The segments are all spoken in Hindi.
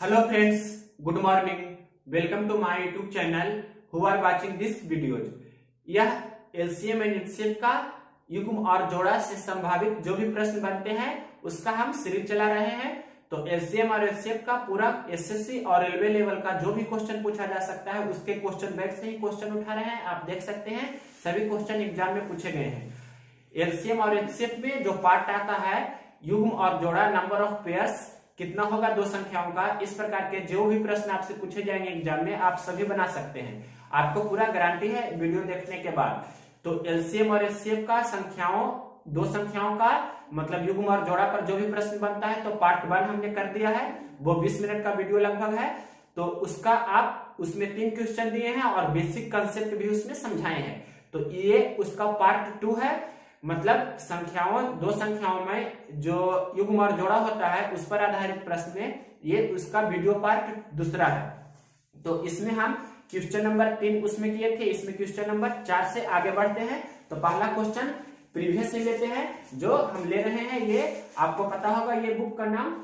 Hello friends, good morning. Welcome to my YouTube channel who are watching this videos. यह एलसीएम एंड एचसीएफ का युग्म और जोड़ा से संभावित जो भी प्रश्न बनते हैं उसका हम सीरीज चला रहे हैं। तो एलसीएम और एचसीएफ का पूरा एसएससी और रेलवे लेवल का जो भी क्वेश्चन पूछा जा सकता है उसके क्वेश्चन बैंक से ही क्वेश्चन उठा रहे हैं। आप देख सकते हैं सभी क्वेश्चन एग्जाम में पूछे गए हैं। एलसीएम और एचसीएफ में जो पार्ट आता है युग्म और जोड़ा, नंबर ऑफ पेयर्स कितना होगा दो संख्याओं का, इस प्रकार के जो भी प्रश्न आपसे पूछे जाएंगे एग्जाम में आप सभी बना सकते हैं। आपको पूरा गारंटी है वीडियो देखने के बाद। तो एलसीएम और एचसीएफ का दो संख्याओं का मतलब युग्म और जोड़ा पर जो भी प्रश्न बनता है तो पार्ट 1 हमने कर दिया है। वो 20 मिनट का वीडियो लगभग है। तो उसका आप उसमें 3 क्वेश्चन दिए हैं और बेसिक कंसेप्ट भी उसमें समझाए हैं। तो ये उसका पार्ट 2 है। मतलब दो संख्याओं में जो युग्म और जोड़ा होता है उस पर आधारित प्रश्न में ये उसका वीडियो पार्ट दूसरा है। तो इसमें हम क्वेश्चन नंबर 3 उसमें किए थे, इसमें क्वेश्चन नंबर 4 से आगे बढ़ते हैं। तो पहला क्वेश्चन प्रीवियस से लेते हैं। जो हम ले रहे हैं ये आपको पता होगा ये बुक का नाम।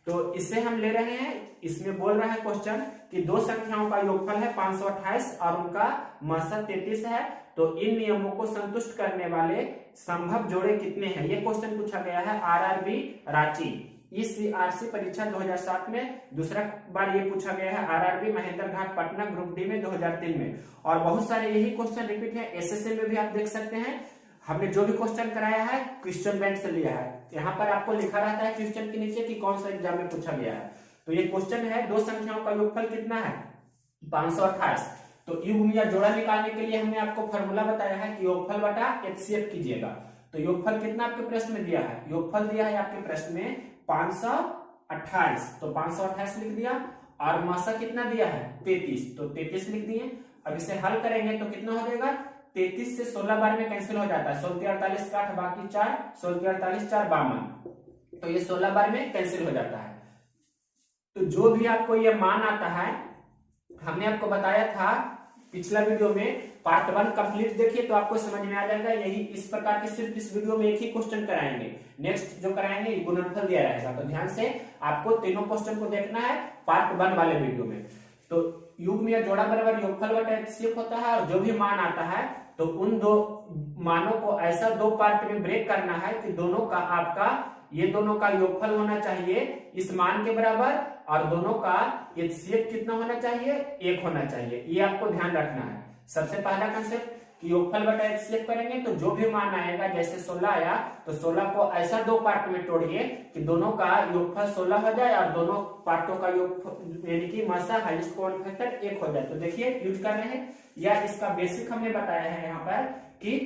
तो इसे हम ले रहे हैं। इसमें बोल रहा है क्वेश्चन कि दो संख्याओं का योगफल है 528 और उनका मासक 33 है। तो इन नियमों को संतुष्ट करने वाले संभव जोड़े कितने हैं, ये क्वेश्चन पूछा गया है आरआरबी रांची ईसीआरसी परीक्षा 2007 में। दूसरा बार ये पूछा गया है आरआरबी महेंद्र घाट पटना ग्रुप डी में 2003 में। और बहुत सारे यही क्वेश्चन रिपीट है। एसएससी में भी आप देख सकते हैं हमने जो भी क्वेश्चन कराया है क्वेश्चन बैंक से लिया है। यहाँ पर आपको लिखा रहता है क्वेश्चन के नीचे कि कौन सा एग्जाम में पूछा गया है। तो ये क्वेश्चन है दो संख्याओं का योगफल कितना है 528। तो युग्म या जोड़ा निकालने के लिए हमने आपको फॉर्मूला बताया है कि योगफल बटा एचसीएफ कीजिएगा। तो योगफल कितना आपके प्रश्न में दिया है, योगफल दिया है आपके प्रश्न में 528। तो 528 लिख दिया और मासा कितना दिया है 33। तो 33 लिख दिए। अब इसे हल करेंगे तो कितना हो जाएगा 33 से 16 बार में कैंसिल हो जाता है। 16 48 का 8 बाकी 4, 16 48 4 52। तो ये 16 बार में कैंसिल हो जाता है। तो जो भी आपको ये मान आता है हमने आपको बताया था पिछला वीडियो में पार्ट 1 कंप्लीट देखिए तो आपको समझ में आ जाएगा। यही इस प्रकार के सिर्फ इस वीडियो में एक ही क्वेश्चन कराएंगे। नेक्स्ट जो कराएंगे गुणनफल दिया रहेगा। तो ध्यान से आपको तीनों क्वेश्चन को देखना है पार्ट 1 वाले वीडियो में। तो युग्म या जोड़ा बराबर योगफल बटा एचसीएफ होता है और जो भी मान आता है तो उन दो मानों को ऐसा दो पार्ट में ब्रेक करना है कि दोनों का आपका ये दोनों का योगफल होना चाहिए इस मान के बराबर और दोनों का एचसीएफ कितना होना चाहिए 1 होना चाहिए। ये आपको ध्यान रखना है। सबसे पहला कंसेप्ट कि योगफल बटा एचसीएफ करेंगे तो जो भी मान आएगा जैसे 16 आया तो 16 को ऐसा दो पार्ट में तोड़िए कि दोनों का योगफल 16 हो जाए और दोनों पार्टों का योग यानी कि मासा हाईएस्ट कॉमन फैक्टर 1 हो जाए। तो देखिए यूज कर रहे हैं या इसका बेसिक हमने बताया है यहाँ पर कि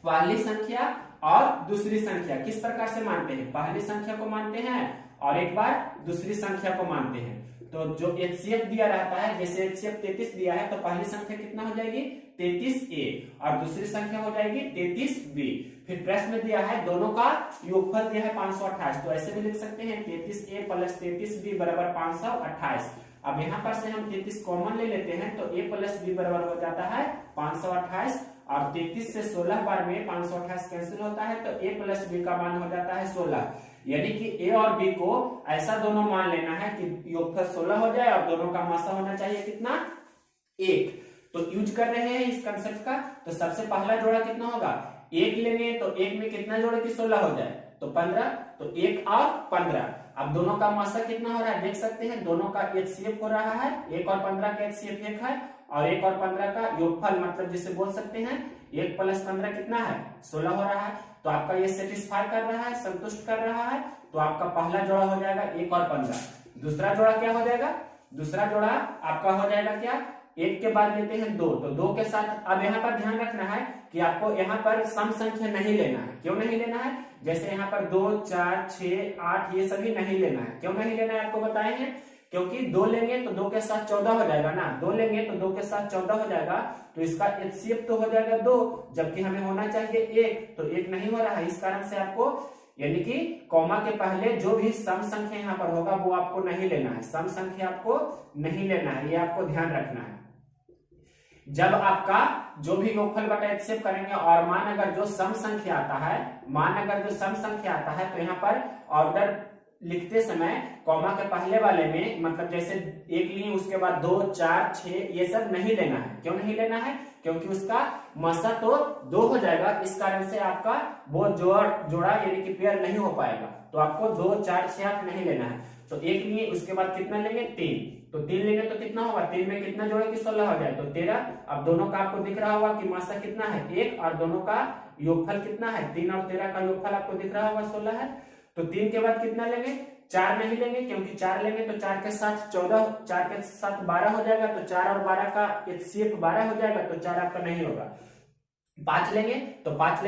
पहली संख्या और दूसरी संख्या किस प्रकार से मानते हैं। पहली संख्या को मानते हैं और एक बार दूसरी संख्या को मानते हैं। तो जो एचसीएफ दिया रहता है जैसे एचसीएफ 33 दिया है तो पहली संख्या कितना हो जाएगी 33a और दूसरी संख्या हो जाएगी 33b। फिर प्रश्न में दिया है दोनों का योगफल दिया है 528। तो ऐसे भी लिख सकते हैं 33a प्लस 33b बराबर 528। अब यहाँ पर से हम 33 कॉमन ले लेते हैं तो a प्लस b बराबर हो जाता है 528 और 33 से 16 बार में 528 कैंसिल होता है तो a प्लस b का मान हो जाता है 16। यानी कि a और b को ऐसा दोनों मान लेना है कि योगफल 16 हो जाए और दोनों का मासा होना चाहिए कितना 1। तो यूज कर रहे हैं इस कंसेप्ट का। तो सबसे पहला जोड़ा कितना होगा 1 लेंगे तो 1 में कितना जोड़े कि 16 हो जाए तो 15। तो 1 और 15। अब दोनों का मासा कितना हो रहा है देख सकते हैं दोनों का एचसीएफ हो रहा है 1 और 15 का एचसीएफ 1 है और 1 और 15 का योगफल मतलब जिसे बोल सकते हैं 1 प्लस 15 कितना है 16 हो रहा है। तो आपका ये सेटिस्फाई कर रहा है संतुष्ट कर रहा है। तो आपका पहला जोड़ा हो जाएगा 1 और 15। दूसरा जोड़ा क्या हो जाएगा, दूसरा जोड़ा आपका हो जाएगा क्या 1 के बाद लेते हैं 2। तो 2 के साथ अब यहाँ पर ध्यान रखना है कि आपको यहाँ पर सम संख्या नहीं लेना है। क्यों नहीं लेना है, जैसे यहाँ पर 2 4 6 8 ये सभी नहीं लेना है। क्यों नहीं लेना है आपको बताए हैं क्योंकि 2 लेंगे तो 2 के साथ 14 हो जाएगा ना। 2 लेंगे तो 2 के साथ 14 हो जाएगा तो इसका एचसीएफ तो हो जाएगा 2 जबकि हमें होना चाहिए 1। तो 1 नहीं हो रहा है। इस कारण से आपको यानी कि कॉमा के पहले जो भी सम संख्या यहाँ पर होगा वो आपको नहीं लेना है। सम संख्या आपको नहीं लेना है, ये आपको ध्यान रखना है। जब आपका जो भी योगफल बटा एचसीएफ करेंगे और मान अगर जो सम संख्या आता है तो यहाँ पर ऑर्डर लिखते समय कॉमा के पहले वाले में मतलब जैसे एक लिए उसके बाद 2, 4, 6 ये सब नहीं लेना है। क्यों नहीं लेना है? क्योंकि उसका मसा तो 2 हो जाएगा, इस कारण से आपका वो जोड़ा यानी कि पेयर नहीं हो पाएगा। तो आपको 2, 4, 6, 8 नहीं लेना है। तो एक लिए उसके बाद कितना लेंगे? 3। तो 3 लेंगे तो कितना होगा? 3 में कितना जोड़े कि 16 हो जाए तो 13। अब दोनों का आपको दिख रहा होगा कि मासा कितना है 1 और दोनों का योगफल कितना है 3 और 13 का योगफल आपको दिख रहा होगा 16 है। तो 3 के बाद कितना लेंगे? 4 नहीं लेंगे, क्योंकि 4 लेंगे तो 4 के साथ 14, 4 के साथ 12 हो जाएगा। तो 4 और 12 का HCF 12 हो जाएगा, तो 4 आपका नहीं होगा। 5 लेंगे तो 5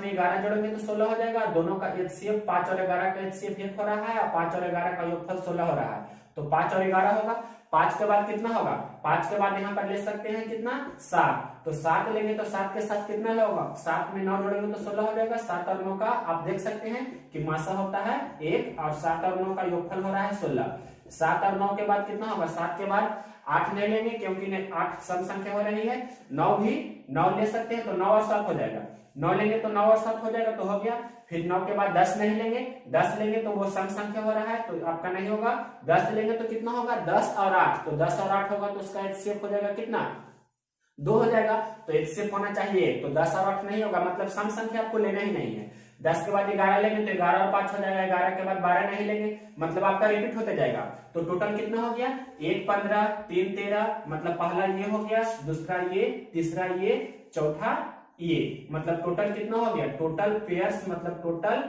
में 11 जोड़ेंगे तो 16 हो जाएगा। दोनों का HCF 5 और 11 का HCF 1 हो रहा है और 5 और 11 का योगफल 16 हो रहा है। तो 5 और 11 होगा। 5 के बाद कितना होगा? 5 के बाद यहाँ पर ले सकते हैं कितना? 7। तो 7 लेंगे तो 7 के साथ कितना होगा? 7 में 9 जोड़ेंगे तो 16 हो जाएगा। 7 और 9 का आप देख सकते हैं कि मासा होता है 1 और 7 और 9 का योगफल हो रहा है 16। 7 और 9 के बाद कितना होगा? 7 के बाद 8 नहीं लेंगे, क्योंकि 8 सम संख्या हो रही है। 9 भी 9 ले सकते हैं तो 9 और 7 हो जाएगा। 9 लेंगे तो 9 और 7 हो जाएगा, तो हो गया। फिर 9 के बाद 10 नहीं लेंगे, 10 लेंगे तो वो सम संख्या हो रहा है तो आपका नहीं होगा। 10 लेंगे तो कितना होगा? 10 और 8। तो 10 और 8 होगा तो उसका HCF हो जाएगा कितना? 2 हो जाएगा। तो HCF होना चाहिए, तो 10 और 8 नहीं होगा, मतलब सम संख्या आपको लेना ही नहीं है। 10 के बाद 11 लेंगे तो 11 और 5 हो जाएगा। 11 के बाद 12 नहीं लेंगे, मतलब आपका रिपीट होते जाएगा। तो टोटल कितना हो गया? 1 15, 3 13, मतलब पहला ये हो गया, दूसरा ये, तीसरा ये, चौथा ये, मतलब टोटल कितना हो गया? टोटल पेयर्स, मतलब टोटल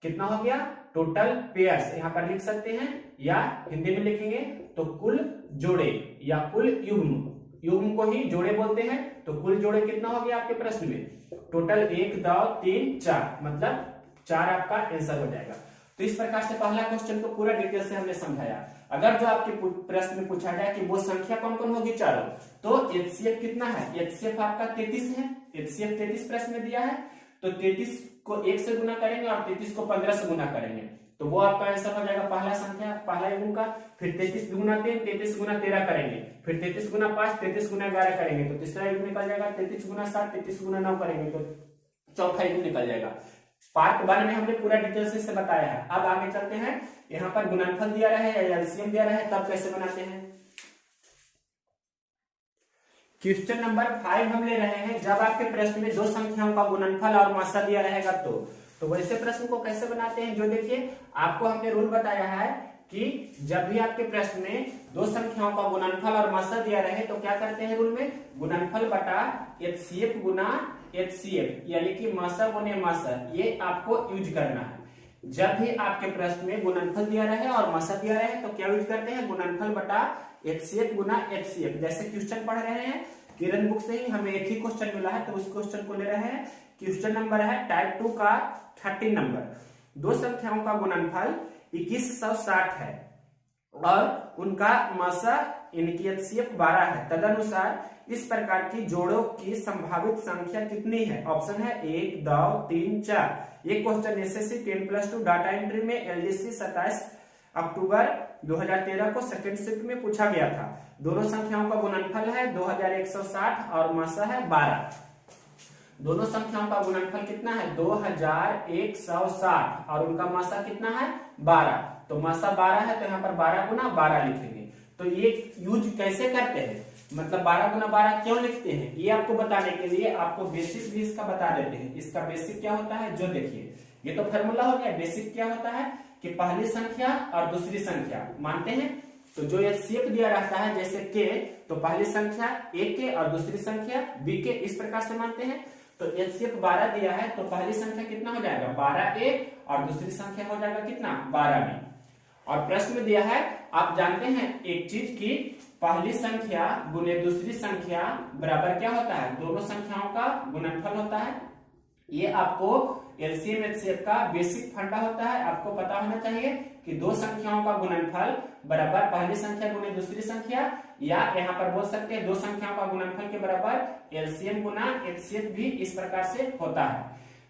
कितना हो गया? टोटल पेयर्स यहाँ पर लिख सकते हैं या हिंदी में लिखेंगे तो कुल जोड़े या कुल युग्म। युग्म को ही जोड़े बोलते हैं। तो कुल जोड़े कितना हो गया आपके प्रश्न में? टोटल 1 2 3 4, मतलब 4 आपका आंसर हो जाएगा। तो इस प्रकार से पहला क्वेश्चन को पूरा डिटेल से हमने समझाया। अगर जो आपके प्रश्न में पूछा जाए कि वो संख्या कौन कौन होगी चारों, तो HCF कितना है? HCF आपका 33 है। HCF 33 प्रश्न में दिया है, तो 33 को 1 से गुना करेंगे और 33 को 15 से गुना करेंगे, तो वो आपका आंसर हो जाएगा पहला संख्या, पहला युग्म का। फिर 33 गुना 3, 33 गुना 13 करेंगे, फिर 33 गुना 5, 33 गुना 11 करेंगे तो तीसरा युग्म निकल जाएगा। 33 गुना 7, 33 गुना 9 करेंगे तो चौथा युग्म निकल जाएगा। पार्ट 1 में हमने पूरा डिटेल से इससे बताया है। अब आगे चलते हैं। यहाँ पर गुणनफल दिया रहा है या एलसीएम दिया रहा है, तब कैसे बनाते हैं। क्वेश्चन नंबर 5 हम ले रहे हैं। जब आपके प्रश्न में 2 संख्याओं का गुणनफल और मासा दिया रहेगा तो वैसे प्रश्न को कैसे बनाते हैं, जो देखिए आपको हमने रूल बताया है कि जब भी आपके प्रश्न में 2 संख्याओं का गुणनफल और मासा दिया रहे तो क्या करते हैं रूल में? गुणनफल बटा HCF गुना HCF, यानी कि मासा गुने मासा, ये आपको यूज करना है। जब भी आपके प्रश्न में गुणनफल दिया रहे और मासा दिया रहे तो क्या यूज करते हैं? गुणनफल बटा HCF गुना HCF। जैसे क्वेश्चन पढ़ रहे हैं किरण बुक से ही, हमें एक ही क्वेश्चन मिला है तो उस क्वेश्चन को ले रहे हैं। क्वेश्चन नंबर है टाइप 2 का 13 नंबर। 2 संख्याओं का गुणनफल 2160 है और उनका मासा इनकी HCF 12 है। तदनुसार इस प्रकार की जोड़ों की संभावित संख्या कितनी है? ऑप्शन है 1 2 3 4। ये क्वेश्चन एसएससी 10+2 डाटा एंट्री में LDC 27 अक्टूबर 2013 को सेकंड शिफ्ट में पूछा गया था। दोनों संख्याओं का गुणनफल है 2160 और मासा है 12। दोनों संख्याओं का गुणनफल कितना है? 2160 और उनका मासा कितना है? 12। तो मासा 12 है तो यहाँ पर 12 गुना 12 लिखेंगे। तो ये यूज कैसे करते हैं, मतलब 12 गुना 12 क्यों लिखते हैं, ये आपको बताने के लिए आपको बेसिक भी इसका बता देते हैं। इसका बेसिक क्या होता है, जो देखिए ये तो फॉर्मूला हो गया। बेसिक क्या होता है कि पहली संख्या और दूसरी संख्या मानते हैं, तो जो HCF दिया रहता है जैसे k, तो पहली संख्या a के और दूसरी संख्या b के, इस प्रकार से मानते हैं। तो HCF 12 दिया है तो पहली संख्या कितना हो जाएगा? 12a और दूसरी संख्या हो जाएगा कितना? 12b। और प्रश्न में दिया है, आप जानते हैं एक चीज की पहली संख्या गुने दूसरी संख्या बराबर क्या होता है? दोनों संख्याओं का गुणनफल होता है। ये आपको LCM HCF का बेसिक फंडा होता है। आपको पता होना चाहिए कि 2 संख्याओं का गुणनफल बराबर पहली संख्या गुने दूसरी संख्या, या यहाँ पर बोल सकते हैं 2 संख्याओं का गुणनफल के बराबर LCM गुना HCF भी इस प्रकार से होता है।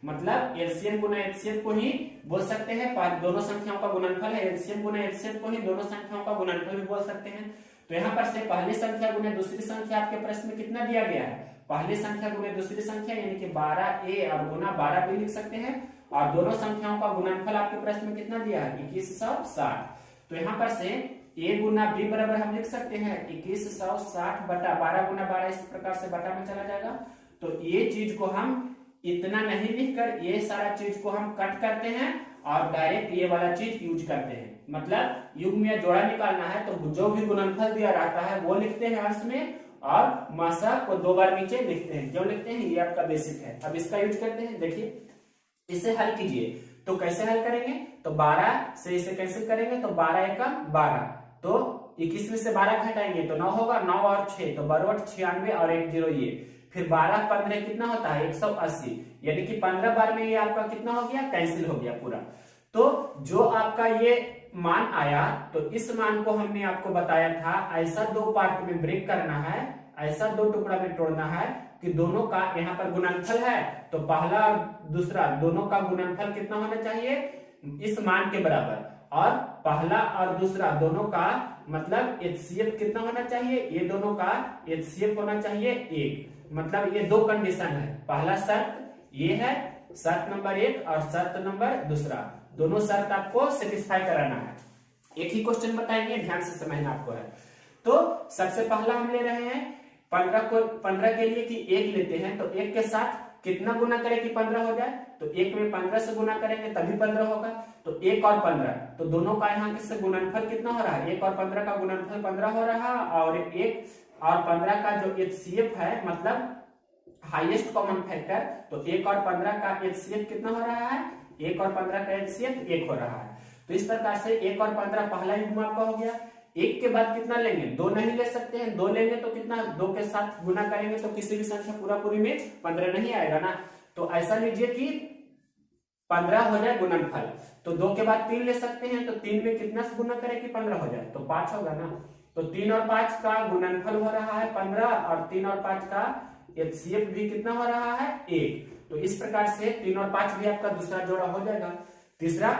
मतलब LCM गुना HCF को ही बोल सकते हैं, दोनों संख्याओं का गुणनफल है। LCM गुना HCF को ही दोनों संख्याओं का गुणनफल भी बोल सकते हैं। तो यहाँ पर से पहली संख्या गुने दूसरी संख्या आपके प्रश्न में कितना दिया गया है? पहली संख्या गुने दूसरी संख्या यानी कि 12a और गुना 12b लिख सकते हैं। और दोनों संख्याओं का गुणनफल आपके प्रश्न में कितना दिया है 2160। तो यहाँ पर से a गुना b बराबर हम लिख सकते हैं 2160 बटा 12 गुना 12, इस प्रकार से बटा में चला जाएगा। तो ये चीज को हम इतना नहीं लिखकर ये सारा चीज को हम कट करते हैं और डायरेक्ट ये वाला चीज यूज करते हैं। मतलब युग्म या जोड़ा निकालना है तो जो भी गुणनफल दिया रहता है वो लिखते हैं अंश में और मासा को 2 बार नीचे लिखते हैं। क्यों लिखते हैं, ये आपका बेसिक है। अब इसका यूज करते हैं। देखिए इसे हल कीजिए तो कैसे हल करेंगे, तो 12 से इसे कैंसिल करेंगे तो 12 एकम 12, तो 21 में से 12 घटाएंगे तो 9 होगा, 9 और 6 तो बरवट 96 और 1 0 ये, फिर 12 15 कितना होता है 180, यानी कि 15 बार में ये आपका कितना हो गया, कैंसिल हो गया पूरा। तो जो आपका ये मान आया तो इस मान को हमने आपको बताया था ऐसा 2 पार्ट में ब्रेक करना है, ऐसा 2 टुकड़ा में तोड़ना है कि दोनों का यहाँ पर गुणनफल है तो पहला और दूसरा दोनों का गुणनफल कितना होना चाहिए इस मान के बराबर, और पहला और दूसरा दोनों का मतलब एचसीएफ कितना होना चाहिए, ये दोनों का एचसीएफ होना चाहिए 1। मतलब ये 2 कंडीशन है। पहला शर्त ये है, शर्त नंबर 1 और शर्त नंबर दूसरा, दोनों शर्त आपको सेटिस्फाई कराना है। एक ही क्वेश्चन बताएंगे, ध्यान से समझना आपको है। तो सबसे पहला हम ले रहे हैं 15 के लिए कि 1 लेते हैं तो 1 के साथ कितना गुना करें कि 15 हो जाए, तो 1 में 15 से गुना करेंगे तभी 15 होगा। तो 1 और 15 तो दोनों का यहाँ से गुणनफल कितना हो रहा है, 1 और 15 का गुणनफल 15 हो रहा है, और 1 और 15 का जो एचसीएफ है मतलब हाईएस्ट कॉमन फैक्टर, तो 1 और 15 का एचसीएफ कितना हो रहा है, 1 और 15 का एचसीएफ 1 हो रहा है। तो इस प्रकार से 1 और 15 पहला युग्म आपका हो गया। 1 के बाद कितना लेंगे, 2 नहीं ले सकते हैं, 2 लेंगे तो कितना 2 के साथ गुना करेंगे तो किसी भी संख्या पूरा पूरी में 15 नहीं आएगा ना। तो ऐसा लीजिए कि 15 हो जाए गुणनफल, तो 2 के बाद 3 ले सकते हैं, तो 3 में कितना से गुना करें कि 15 हो जाए, तो 5 होगा ना। तो 3 और 5 का गुणनफल हो रहा है 15 और 3 और 5 का एचसीएफ भी कितना हो रहा है 1। तो इस प्रकार से 3 और 5 भी आपका दूसरा जोड़ा हो जाएगा। तीसरा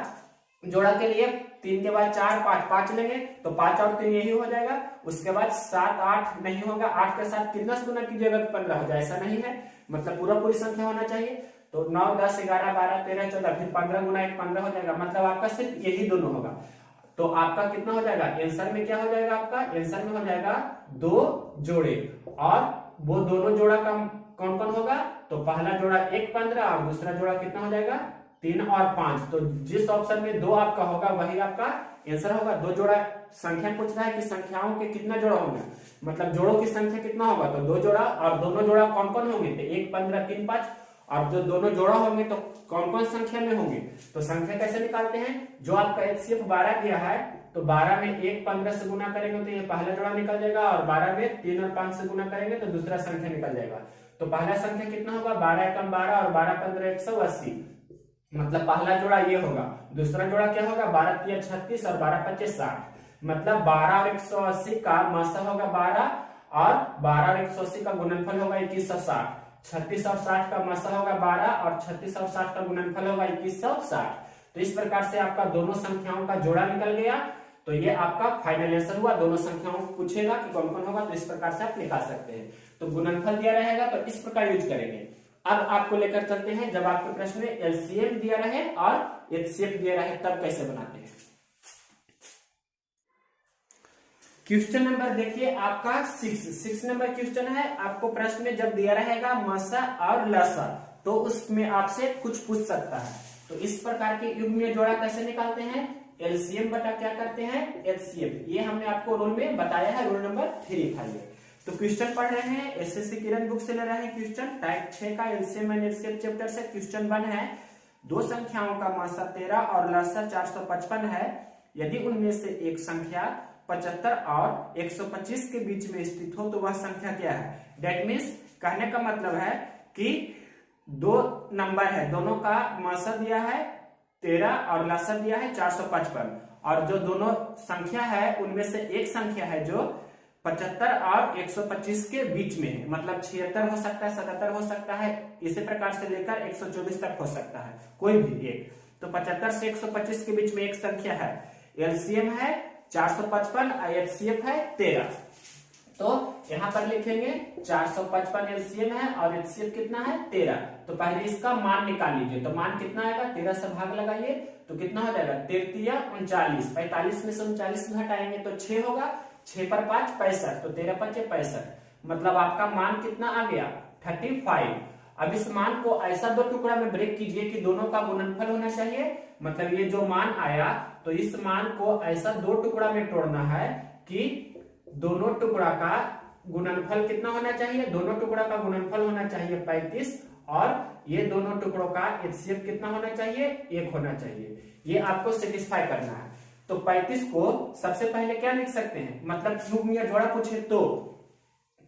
जोड़ा के लिए 3 के बाद 4 5 5 लेंगे तो 5 और 3 यही हो जाएगा। उसके बाद 7 8 नहीं होगा, 8 के साथ कितना से गुना कीजिएगा तो 15 हो जाए, ऐसा नहीं है, मतलब पूरा पूरी संख्या होना चाहिए। तो 9 10 11 12 13 14 फिर 15 गुना 1 15 हो जाएगा, मतलब आपका सिर्फ यही दोनों होगा। तो आपका कितना हो जाएगा, आंसर में क्या हो जाएगा, आपका आंसर में हो जाएगा 2 जोड़े, और वो दोनों जोड़ा का कौन कौन होगा, तो पहला जोड़ा 1 15 और दूसरा जोड़ा कितना हो जाएगा 3 और 5। तो जिस ऑप्शन में 2 आपका होगा वही आपका आंसर होगा। 2 जोड़ा संख्या पूछ रहा है कि संख्याओं के कितना जोड़ा होंगे, मतलब जोड़ों की संख्या कितना होगा, तो 2 जोड़ा, और दोनों जोड़ा कौन कौन होंगे, तो 1 15 3 5, और जो दोनों जोड़ा होंगे तो कौन कौन संख्या में होंगे। तो संख्या कैसे निकालते हैं, जो आपका एचसीएफ 12 दिया है तो 12 में 1 15 से गुना करेंगे तो ये पहला जोड़ा निकल जाएगा, और 12 में 3 और 5 से गुना करेंगे तो दूसरा संख्या निकल जाएगा। तो पहला संख्या कितना होगा 12 एकम 12 और 12 15 180, मतलब पहला जोड़ा ये होगा। दूसरा जोड़ा क्या होगा 12 3 36 और 12 25 60, मतलब 12 और 180 का मासा होगा 12, और 12 और 180 का गुणनफल होगा 2160। 36 और 60 का मासा होगा 12 और 36 और 60 का गुणनफल होगा 2160। तो इस प्रकार से आपका दोनों संख्याओं का जोड़ा निकल गया। तो ये आपका फाइनल आंसर हुआ। दोनों संख्याओं को पूछेगा कि कौन कौन होगा तो इस प्रकार से आप निकाल सकते हैं। तो गुणनफल दिया रहेगा तो इस प्रकार यूज करेंगे। अब आपको लेकर चलते हैं जब आपके प्रश्न में एलसीएम दिया रहे और एचसीएफ दिया रहे तब कैसे बनाते हैं। क्वेश्चन नंबर देखिए आपका 6 नंबर क्वेश्चन है। आपको प्रश्न में जब दिया रहेगा मसा और लसा तो उसमें आपसे कुछ पूछ सकता है। तो इस प्रकार के युग्म जोड़ा कैसे निकालते हैं, एलसीएम बटा क्या करते हैं एचसीएफ। ये हमने आपको रूल में बताया है, रूल नंबर 3 था ये। तो क्वेश्चन पढ़ रहे हैं एसएससी किरण बुक से ले रहे हैं क्वेश्चन टाइप 6 का एलसीएम एंड एचसीएफ चैप्टर से। क्वेश्चन 1 है, दो संख्याओं का मासा 13 और लसा 455 है, यदि उनमें से एक संख्या 75 और 125 के बीच में स्थित हो तो वह संख्या क्या है। डेट मीन्स कहने का मतलब है कि दो नंबर है, दोनों का मासा दिया है 13 और लसा दिया है 455, और जो दोनों संख्या है उनमें से एक संख्या है जो 75 और 125 के बीच में है, मतलब 76 हो सकता है, 77 हो सकता है, इसी प्रकार से लेकर 124 तक हो सकता है, कोई भी एक। तो 75 से 125 के बीच में एक संख्या है, एलसीएम है 455, एचसीएफ है 13। तो यहां पर लिखेंगे 455 एलसीएम है और एचसीएफ कितना है 13। तो तो पहले इसका मान निकाल लीजिए। तो मान कितना आएगा, 13 से भाग लगाइए तो कितना हो जाएगा, 13 39, 45 में से 39 घटाएंगे तो 6 होगा, 6 पर 5 65, तो 13 5 65, मतलब आपका मान कितना आ गया 35। अब इस मान को ऐसा दो टुकड़ा में ब्रेक कीजिए कि दोनों का गुणनफल होना चाहिए। मतलब ये जो मान आया तो इस मान को ऐसा दो टुकड़ा में तोड़ना है कि दोनों टुकड़ा का गुणनफल कितना होना चाहिए, दोनों टुकड़ा का गुणनफल होना चाहिए 35 और ये दोनों टुकड़ों का एचसीएफ कितना होना चाहिए, 1 होना चाहिए। ये आपको सेटिस्फाई करना है। तो 35 को सबसे पहले क्या लिख सकते हैं, मतलब क्यूब या जोड़ा पूछे तो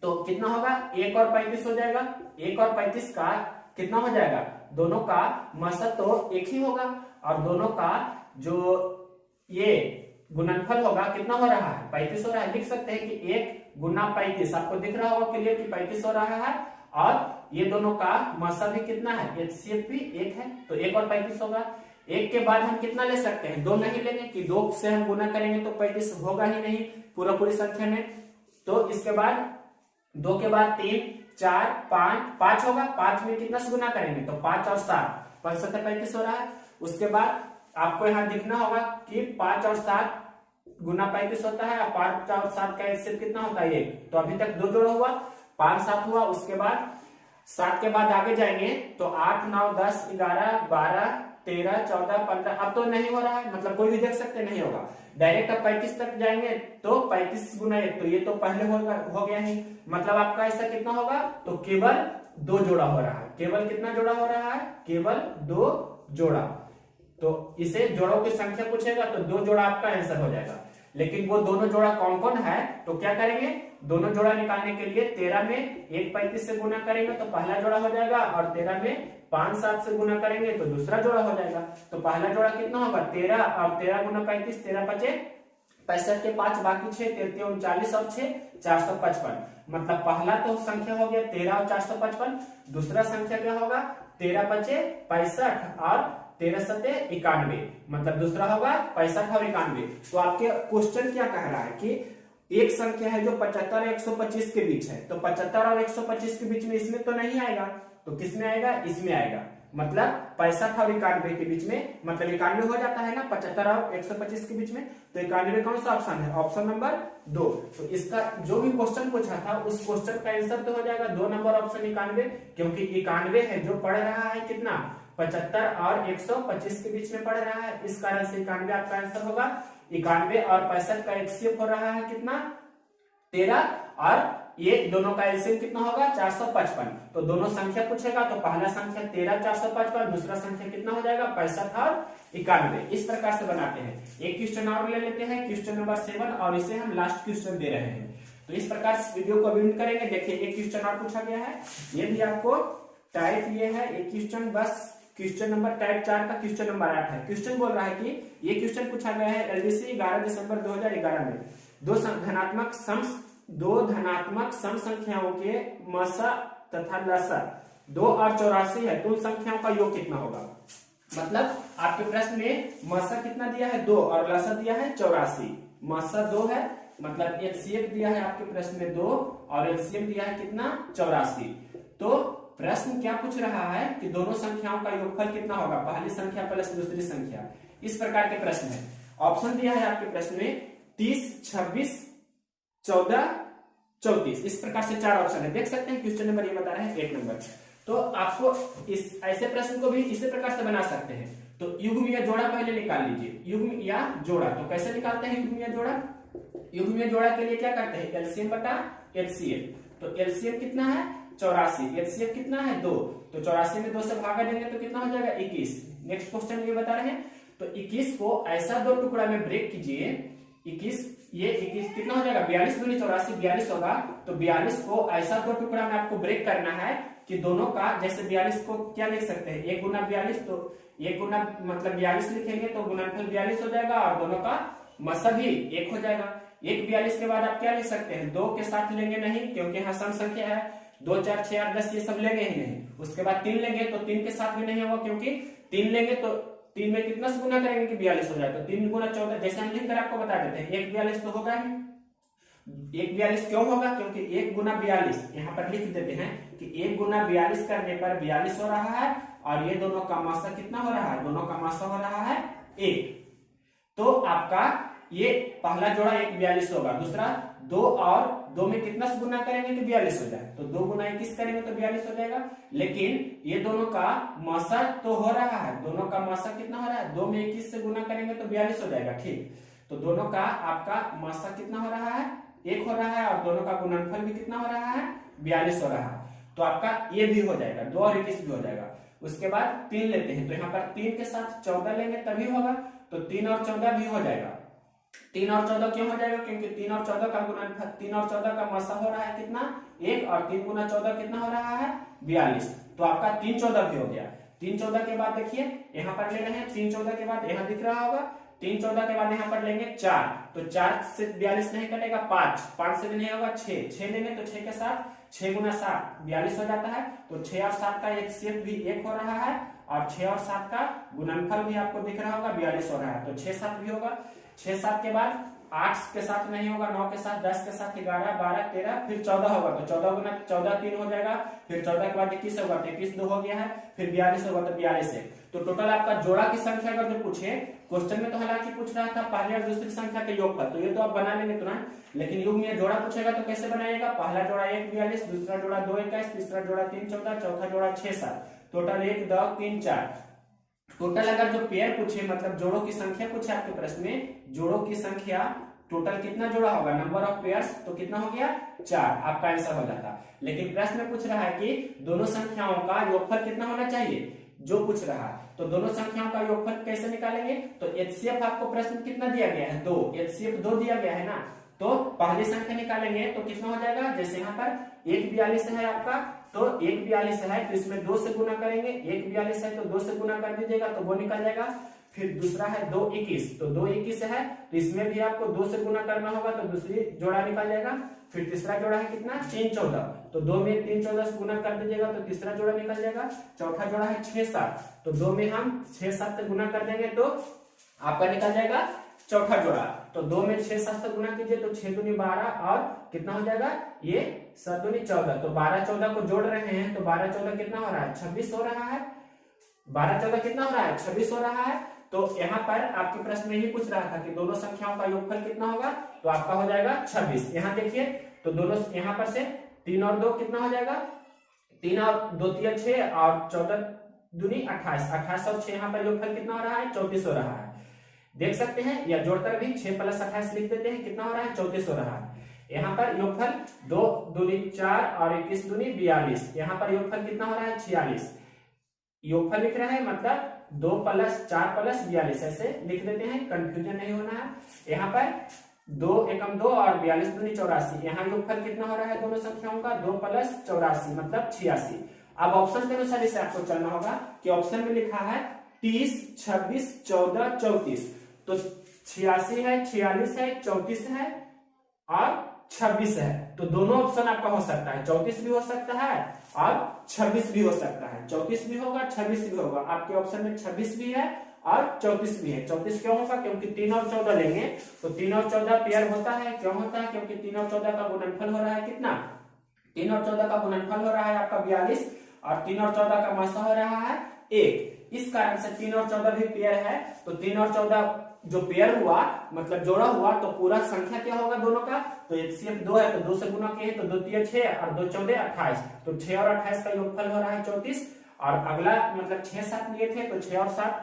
कितना होगा, 1 और 35 हो जाएगा। 1 और 35 का कितना हो जाएगा, दोनों का मसा तो एक ही होगा और दोनों का जो ये गुणनफल होगा कितना हो रहा है, 35 हो रहा है। लिख सकते हैं कि 1 गुना 35, आपको दिख रहा होगा क्लियर कि 35 हो रहा है और ये दोनों का मसा भी कितना है, एचसीएफ भी 1 है, तो 1 और 35 होगा। 1 के बाद हम कितना ले सकते हैं, 2 नहीं लेंगे कि 2 से हम गुना करेंगे तो 35 होगा ही नहीं पूरी संख्या में। तो इसके बाद 2 के बाद 3 4 5 होगा, 5 में कितना से गुना करेंगे तो 5 और 7, 5 7 35 हो रहा है। उसके बाद आपको यहाँ दिखना होगा कि 5 और 7 गुना 35 होता है, 5 और 7 का एचसीएफ कितना होता है 1, तो अभी तक 2 जोड़ा हुआ, 5 7 हुआ। उसके बाद 7 के बाद आगे जाएंगे तो 8 9 10 11 12 13 14 15, अब तो नहीं हो रहा है, मतलब कोई भी देख सकते नहीं होगा। डायरेक्ट अब 35 तक जाएंगे तो 35 गुना 1, तो ये तो पहले हो गया ही, मतलब आपका ऐसा कितना होगा, तो केवल 2 जोड़ा हो रहा है। केवल कितना जोड़ा हो रहा है, केवल 2 जोड़ा। तो इसे जोड़ों की संख्या पूछेगा तो 2 जोड़ा आपका आंसर हो जाएगा। लेकिन वो दोनों जोड़ा कौन कौन है, तो क्या करेंगे, दोनों जोड़ा निकालने के लिए 13 में 1 35 से गुना करेंगे तो पहला जोड़ा हो जाएगा और 13 में 5 7 से गुना करेंगे तो दूसरा जोड़ा हो जाएगा। तो पहला जोड़ा कितना होगा 13 और 13 गुना 35, 13 5 65 के 5 बाकी 6 13 39 और 6 455, मतलब पहला तो संख्या हो गया 13 और 455, दूसरा संख्या क्या होगा 13 5 65 और 13 7 91, मतलब दूसरा होगा 65 और 91। तो आपके क्वेश्चन क्या कह रहा है कि एक संख्या है जो 75 और 125 के बीच है, तो 75 और 125 के बीच में इसमें तो नहीं आएगा, तो किसमें आएगा, इसमें आएगा, मतलब 65 और 91 के बीच में, मतलब 91 हो जाता है ना 75 और 125 के बीच में, तो 91 कौन सा ऑप्शन है, ऑप्शन नंबर 2। तो इसका जो भी क्वेश्चन पूछा था उस क्वेश्चन का आंसर तो हो जाएगा 2 नंबर ऑप्शन 91, क्योंकि 91 है जो पढ़ रहा है कितना 75 और 125 के बीच में पढ़ रहा है, इस कारण से 91 आपका आंसर होगा। 91 और 65 का एचसीएफ हो रहा है कितना 13 और ये दोनों का एलसीएम कितना होगा 455। तो दोनों संख्या पूछेगा तो पहला संख्या 13 455, दूसरा संख्या कितना हो जाएगा 65 और 91। इस प्रकार से बनाते हैं। एक क्वेश्चन और ले लेते हैं, क्वेश्चन नंबर 7, और इसे हम लास्ट क्वेश्चन दे रहे हैं। तो इस प्रकार से वीडियो को अभी करेंगे। देखिए एक क्वेश्चन और पूछा गया है, ये भी आपको टाइप ये है एक क्वेश्चन, बस क्वेश्चन नंबर टाइप 4 का क्वेश्चन नंबर 8 है। क्वेश्चन बोल रहा है कि ये क्वेश्चन पूछा गया है एलडीसी 11 दिसंबर 2011 में, दो धनात्मक सम संख्याओं के मसा तथा लसा 2 और 84 है, तो उन संख्याओं का योग कितना होगा। मतलब आपके प्रश्न में मसा कितना दिया है 2 और लसा दिया है 84, मसा 2 है, मतलब एचसीएफ दिया है आपके प्रश्न में 2 और एलसीएम दिया है कितना 84। तो प्रश्न क्या पूछ रहा है कि दोनों संख्याओं का योगफल कितना होगा, पहली संख्या प्लस दूसरी संख्या। इस प्रकार के प्रश्न है। ऑप्शन दिया है आपके प्रश्न में 30 26 14 34, इस प्रकार से 4 ऑप्शन है। देख सकते हैं क्वेश्चन नंबर ये बता रहे हैं 1 नंबर। तो आपको इस ऐसे प्रश्न को भी इसी प्रकार से बना सकते हैं। तो युग्म या जोड़ा पहले निकाल लीजिए, युग्म या जोड़ा। तो कैसे निकालते हैं युग्म या जोड़ा, युग्म या जोड़ा के लिए क्या करते हैं एलसीएम बटा एचसीएफ। तो एलसीएम कितना है 84, एचसीएफ कितना है 2, तो 84 में 2 से भागा देंगे तो कितना हो जाएगा 21। नेक्स्ट क्वेश्चन ये बता रहे हैं, तो 21 को ऐसा दो टुकड़ा में ब्रेक कीजिए, 21 ये 21 कितना हो जाएगा 42 दूनी 84 42 होगा। तो 42 को ऐसा दो टुकड़ा में आपको ब्रेक करना है कि दोनों का, जैसे 42 को क्या लिख सकते हैं 1 गुना 42, तो 1 गुना मतलब 42 लिखेंगे तो गुणनफल 42 हो जाएगा और दोनों का मसा भी 1 हो जाएगा। 1 42 के बाद आप क्या लिख सकते हैं 2 के साथ लेंगे नहीं, क्योंकि यहाँ सम संख्या है, 2 4 6 8 10 ये सब लेंगे ही नहीं। उसके बाद 3 लेंगे तो 3 के साथ भी नहीं होगा, क्योंकि 3 लेंगे तो 3 में कितना से गुना करेंगे कि 42 हो जाए, तो 3 गुना 14, जैसे हम लिख कर आपको बता देते हैं 1 42 तो होगा ही। एक 42 क्यों होगा? क्योंकि 1 गुना 42 यहाँ पर लिख देते हैं कि 1 गुना 42 करने पर 42 हो रहा है, और ये दोनों का मासा कितना हो रहा है? दोनों का मासा हो रहा है 1। तो आपका ये पहला जोड़ा 1 42 होगा, दूसरा 2 और 2 में कितना से गुना करेंगे तो 42 हो जाए, तो 2 गुना 21 करेंगे तो 42 हो जाएगा। लेकिन ये दोनों का मासा तो हो रहा है, दोनों का मासा कितना हो रहा है? 2 में 21 से गुना करेंगे तो 42 हो जाएगा। ठीक, तो दोनों का आपका मासा कितना हो रहा है? 1 हो रहा है, और दोनों का गुणनफल भी कितना हो रहा है? 42 हो रहा है। तो आपका ये भी हो जाएगा, 2 और 21 भी हो जाएगा। उसके बाद 3 लेते हैं, तो यहाँ पर 3 के साथ 14 लेंगे तभी होगा, तो 3 और 14 भी हो जाएगा। 3 और 14 क्यों हो जाएगा? क्योंकि 3 और 14 का गुणनफल, 3 और 14 का मासा हो रहा है कितना? 1, और 3 गुना 14 कितना हो रहा है? 42। तो आपका 3 14 भी हो गया। 3 14 के बाद देखिए यहाँ पर ले रहे हैं, 3 14 के बाद यहाँ दिख रहा होगा, 3 14 के बाद यहाँ पर लेंगे 4, तो 4 से 42 नहीं कटेगा, 5 से भी नहीं होगा, 6 लेंगे, तो 6 के साथ 6 गुना 7 42 हो जाता है। तो 6 और 7 का HCF भी 1 हो रहा है, और 6 और 7 का गुणनफल भी आपको दिख रहा होगा 42 हो रहा है, तो 6 7 भी होगा। 6 7 के बाद 8 के साथ नहीं होगा, 9 के साथ, 10 के साथ 11 12 13, फिर 14 होगा, तो 14 गुना 14 3 हो जाएगा, फिर 14 के बाद 21 होगा, तो 21 2 हो गया है, फिर 42 होगा, तो 42 है। तो टोटल आपका जोड़ा की संख्या अगर जो पूछे क्वेश्चन में, तो हालांकि पूछ रहा था पहली और दूसरी संख्या के योगफल, तो ये तो आप बना लेंगे तुरंत, लेकिन युग में जोड़ा पूछेगा तो कैसे बनाइएगा? पहला जोड़ा 1 42, दूसरा जोड़ा 2 21, तीसरा जोड़ा 3 14, चौथा जोड़ा 6 7, टोटल 1 2 3 4। टोटल अगर जो पेयर पूछे, मतलब जोड़ों की संख्या पूछे आपके प्रश्न में, जोड़ों की संख्या टोटल कितना जोड़ा होगा, नंबर ऑफ पेयर्स, तो कितना हो गया? 4, आपका आंसर हो जाता। लेकिन प्रश्न में पूछ रहा है कि दोनों संख्याओं का योगफल कितना होना चाहिए, जो पूछ रहा है, तो दोनों संख्याओं का योगफल कैसे निकालेंगे? तो HCF आपको प्रश्न कितना दिया गया है? 2, HCF 2 दिया गया है ना, तो पहली संख्या निकालेंगे तो कितना हो जाएगा? जैसे यहाँ पर 1 42 है आपका, तो 1 42 है, तो इसमें 2 से गुना करेंगे, 1 42 है तो 2 से गुना कर दीजिएगा, तो वो निकल जाएगा। फिर दूसरा है 2 21, तो 2 21 है, तो इसमें भी आपको 2 से गुना करना होगा, तो दूसरी जोड़ा निकल जाएगा। फिर तीसरा जोड़ा है कितना? 3 14, तो 2 में 3 14 से गुना कर दीजिएगा, तो तीसरा जोड़ा निकल जाएगा। चौथा जोड़ा है 6 7, तो 2 में हम 6 7 से गुना कर देंगे, तो आपका निकल जाएगा चौथा जोड़ा। तो 2 में 6 7 से गुना कीजिए, तो 6 दूनी 12, और कितना हो जाएगा? ये 7 दूनी 14, तो 12 14 को जोड़ रहे हैं, तो 12 14 कितना हो रहा है? 26 हो रहा है। 12 14 कितना हो रहा है? 26 हो रहा है। तो यहाँ पर आपके प्रश्न में ही पूछ रहा था कि दोनों संख्याओं का योगफल कितना होगा, तो आपका हो जाएगा 26। यहाँ देखिए, तो दोनों यहाँ पर से 3 और 2 कितना हो जाएगा? 3 और 2 3 6, और 14 दूनी 28, 28 और 6 यहाँ पर योगफल कितना हो रहा है? 34 हो रहा है। देख सकते हैं, या जोड़कर भी 6 + 28 लिख देते हैं, कितना हो रहा है? 34 हो रहा है। यहाँ पर योगफल 2 दूनी 4 और 21 दूनी 42, यहाँ पर योगफल कितना हो रहा है? 46। योगफल लिख रहा है, मतलब 2 + 4 + 42 ऐसे लिख देते हैं, कंफ्यूजन नहीं होना है। यहाँ पर 2 एकम 2 और 42 दूनी 84, यहाँ योगफल कितना हो रहा है दोनों संख्याओं का? 2 + 84 मतलब 86। अब ऑप्शन के अनुसार इसे आपको चलना होगा कि ऑप्शन में लिखा है 30 26 14 34, तो 86 है, 46 है, 34 है और 26 है, तो दोनों ऑप्शन आपका हो सकता है। 34 भी हो सकता है और 26 भी हो सकता है। 34 भी होगा, 26 भी होगा। आपके ऑप्शन में 26 भी है और 34 भी है। 34 क्यों होगा? क्योंकि 3 और 14 लेंगे, तो 3 और 14 पेयर होता है। क्यों होता है? क्योंकि 3 और 14 का गुणनफल हो रहा है कितना? 3 और 14 का गुणनफल हो रहा है आपका 42, और 3 और 14 का मासा हो रहा है 1। इस कारण से 3 और 14 भी पेयर है, तो 3 और 14 जो पेयर हुआ, मतलब जोड़ा हुआ, तो पूरा संख्या क्या होगा दोनों का? तो HCF 2 है, तो 2 से गुना किए, तो 2 3 6 और 2 14 28, तो 6 और 28 का योगफल हो रहा है 34। और अगला मतलब 6 7 लिए थे, तो 6 और 7,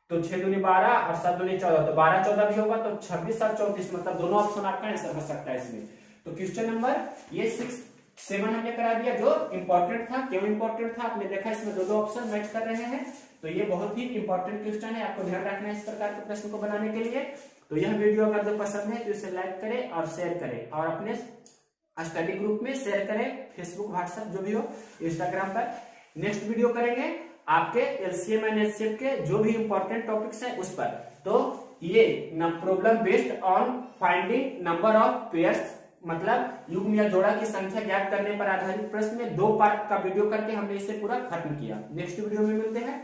तो 6 दूनी 12 और 7 दूनी 14, तो 12 14 भी होगा, तो 26 और 34, मतलब दोनों ऑप्शन आपका आंसर हो सकता है इसमें। तो क्वेश्चन नंबर ये 6 7 हमने करा दिया, जो इंपॉर्टेंट था। क्यों इंपॉर्टेंट था? आपने देखा इसमें दो ऑप्शन मैच कर रहे हैं, तो ये बहुत ही इंपॉर्टेंट क्वेश्चन है, आपको ध्यान रखना है इस प्रकार के प्रश्न को बनाने के लिए। तो यह वीडियो अगर जो पसंद है तो इसे लाइक करें और शेयर करें, और अपने स्टडी ग्रुप में शेयर करें, फेसबुक व्हाट्सएप जो भी हो, इंस्टाग्राम पर। नेक्स्ट वीडियो करेंगे आपके LCM एंड HCF के जो भी इंपॉर्टेंट टॉपिक्स है उस पर। तो ये problem based on finding number of pairs, मतलब युग्म या जोड़ा की संख्या ज्ञात करने पर आधारित प्रश्न में 2 पार्ट का वीडियो करके हमने इसे पूरा खत्म किया। नेक्स्ट वीडियो में मिलते हैं।